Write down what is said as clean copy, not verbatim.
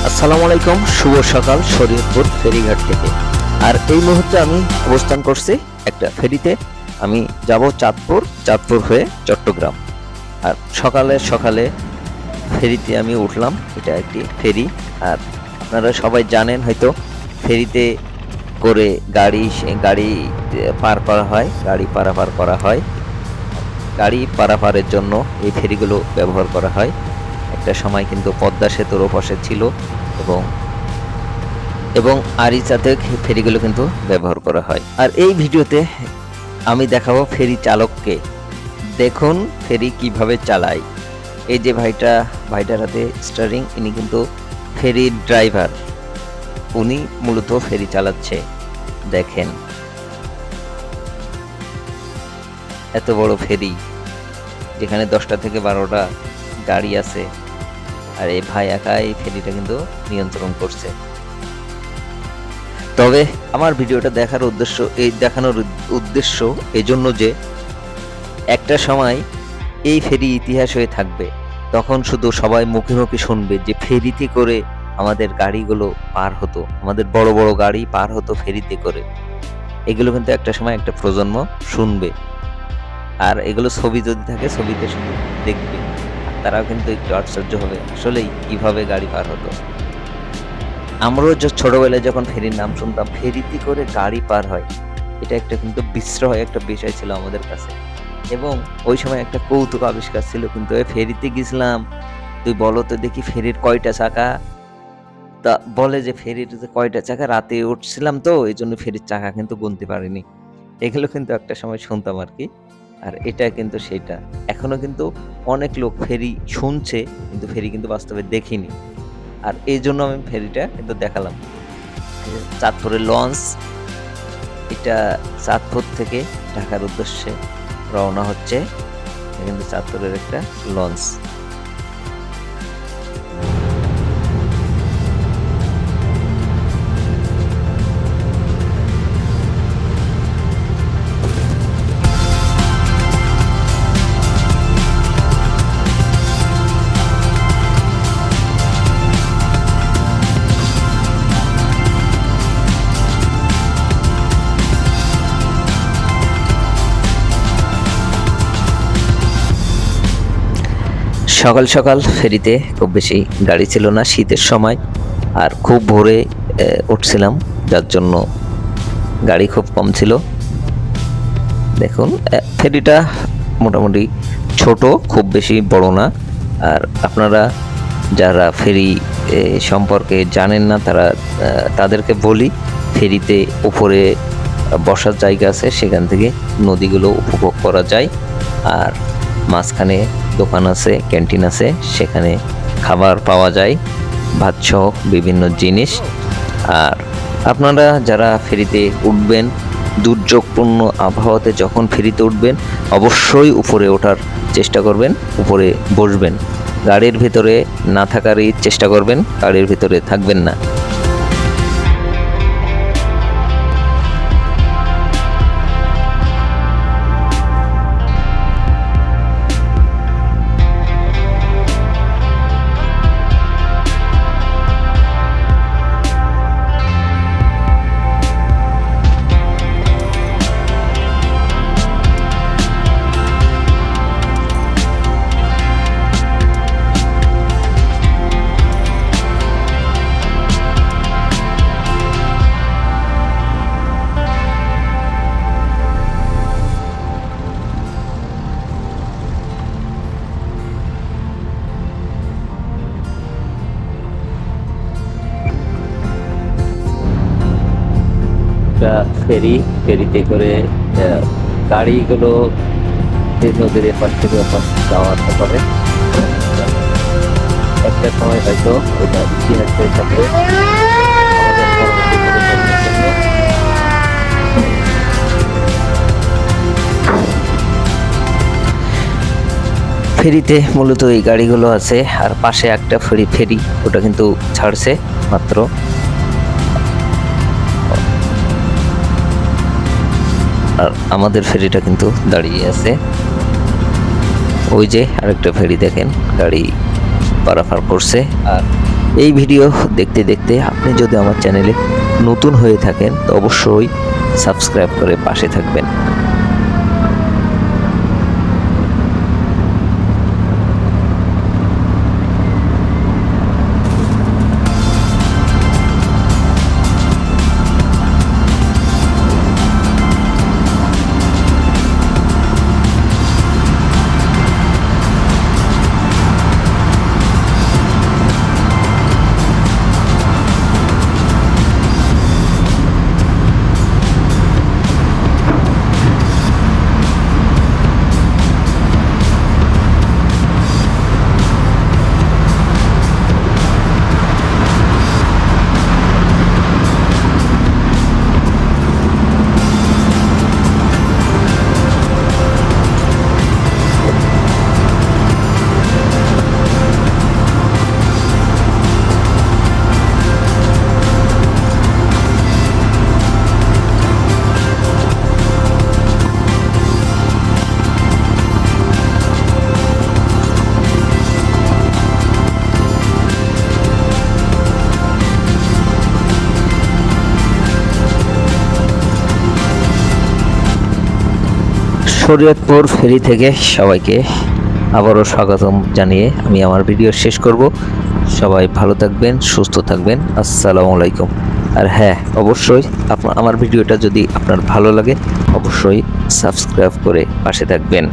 আসসালামু আলাইকুম, শুভ সকাল শরীয়তপুর ফেরিঘাট থেকে। আর এই মুহূর্তে আমি অবস্থান করছি একটা ফেরিতে। আমি যাব চাঁদপুর হয়ে চট্টগ্রাম। আর সকালে সকালে ফেরিতে আমি উঠলাম। এটা একটি ফেরি। আর আপনারা সবাই জানেন হয়তো, ফেরিতে করে গাড়ি পার করা হয়, গাড়ি পারাপার করা হয়। গাড়ি পারাপারের জন্য এই ফেরিগুলো ব্যবহার করা হয়। একটা সময় কিন্তু পদ্মা সেতুর ওপাশে ছিল, এবং এবং আরিচাতে ফেরিগুলো কিন্তু ব্যবহার করা হয়। আর এই ভিডিওতে আমি দেখাবো ফেরি চালককে। দেখুন ফেরি কিভাবে চালায়। এই যে ভাইটার হাতে স্টিয়ারিং, ইনি কিন্তু ফেরির ড্রাইভার। উনি মূলত ফেরি চালাচ্ছে। দেখেন এত বড় ফেরি, যেখানে 10টা থেকে 12টা গাড়ি আছে, আর এই ভাই একা এই ফেরিটা কিন্তু নিয়ন্ত্রণ করছে। তবে আমার ভিডিওটা দেখানোর উদ্দেশ্য এই জন্য যে একটা সময় এই ফেরি ইতিহাস হয়ে থাকবে। তখন শুধু সবাই মুখে মুখে শুনবে যে ফেরিতে করে আমাদের গাড়িগুলো পার হতো, আমাদের বড় বড় গাড়ি পার হতো ফেরিতে করে। এগুলো কিন্তু একটা সময় একটা প্রজন্ম শুনবে। আর এগুলো ছবি যদি থাকে, ছবিতে শুধু দেখবে, তারাও কিন্তু একটু আশ্চর্য হবে আসলেই কিভাবে গাড়ি পার হতো। আমরাও ছোটবেলায় যখন ফেরির নাম শুনতাম, ফেরিতে করে গাড়ি পার হয়, এটা একটা কিন্তু বিস্ময় একটা বিষয় ছিল আমাদের কাছে। এবং ওই সময় একটা কৌতুক আবিষ্কার ছিল, কিন্তু ফেরিতে গেছিলাম, তুই বলো তো দেখি ফেরির কয়টা চাকা। তা বলে যে ফেরির কয়টা চাকা, রাতে উঠছিলাম তো এই জন্য ফেরির চাকা কিন্তু গুনতে পারিনি। এগুলো কিন্তু একটা সময় শুনতাম আর কি। আর এটা কিন্তু সেটা। এখনো কিন্তু অনেক লোক ফেরি শুনছে, কিন্তু ফেরি কিন্তু বাস্তবে দেখিনি। আর এই জন্য আমি ফেরিটা কিন্তু দেখালাম। চাঁদপুরের লঞ্চ, এটা চাঁদপুর থেকে ঢাকার উদ্দেশ্যে রওনা হচ্ছে। এটা কিন্তু চাঁদপুরের একটা লঞ্চ। সকাল সকাল ফেরিতে খুব বেশি গাড়ি ছিল না, শীতের সময়, আর খুব ভোরে উঠছিলাম, যার জন্য গাড়ি খুব কম ছিল। দেখুন ফেরিটা মোটামুটি ছোট, খুব বেশি বড় না। আর আপনারা যারা ফেরি সম্পর্কে জানেন না, তাদেরকে বলি, ফেরিতে উপরে বসার জায়গা আছে, সেখান থেকে নদীগুলো উপভোগ করা যায়। আর মাঝখানে দোকান আছে, ক্যান্টিন আছে, সেখানে খাবার পাওয়া যায়, ভাতসহ বিভিন্ন জিনিস। আর আপনারা যারা ফেরিতে উঠবেন, দুর্যোগপূর্ণ আবহাওয়াতে যখন ফেরিতে উঠবেন, অবশ্যই উপরে ওঠার চেষ্টা করবেন, উপরে বসবেন। গাড়ির ভিতরে না থাকারই চেষ্টা করবেন, গাড়ির ভিতরে থাকবেন না। ফেরিতে করে গাড়িগুলো নদীর এপার থেকে ওপার যাওয়া আসা করে। একটা সময় হয়তো এটা ইতিহাসের সাথে ফেরিতে মূলত এই গাড়িগুলো আছে। আর পাশে একটা ফেরি ওটা কিন্তু ছাড়ছে মাত্র। আর আমাদের ফেরিটা কিন্তু দাঁড়িয়ে আছে। ওই যে আরেকটা ফেরি দেখেন, গাড়ি পারাপার করছে। আর এই ভিডিও দেখতে দেখতে আপনি যদি আমার চ্যানেলে নতুন হয়ে থাকেন তো অবশ্যই সাবস্ক্রাইব করে পাশে থাকবেন। শরীয়তপুর ফেরি থেকে সবাইকে আবারও স্বাগতম জানিয়ে আমি আমার ভিডিও শেষ করব। সবাই ভালো থাকবেন, সুস্থ থাকবেন। আসসালামু আলাইকুম। আর হ্যাঁ, অবশ্যই আমার ভিডিওটা যদি আপনার ভালো লাগে অবশ্যই সাবস্ক্রাইব করে পাশে থাকবেন।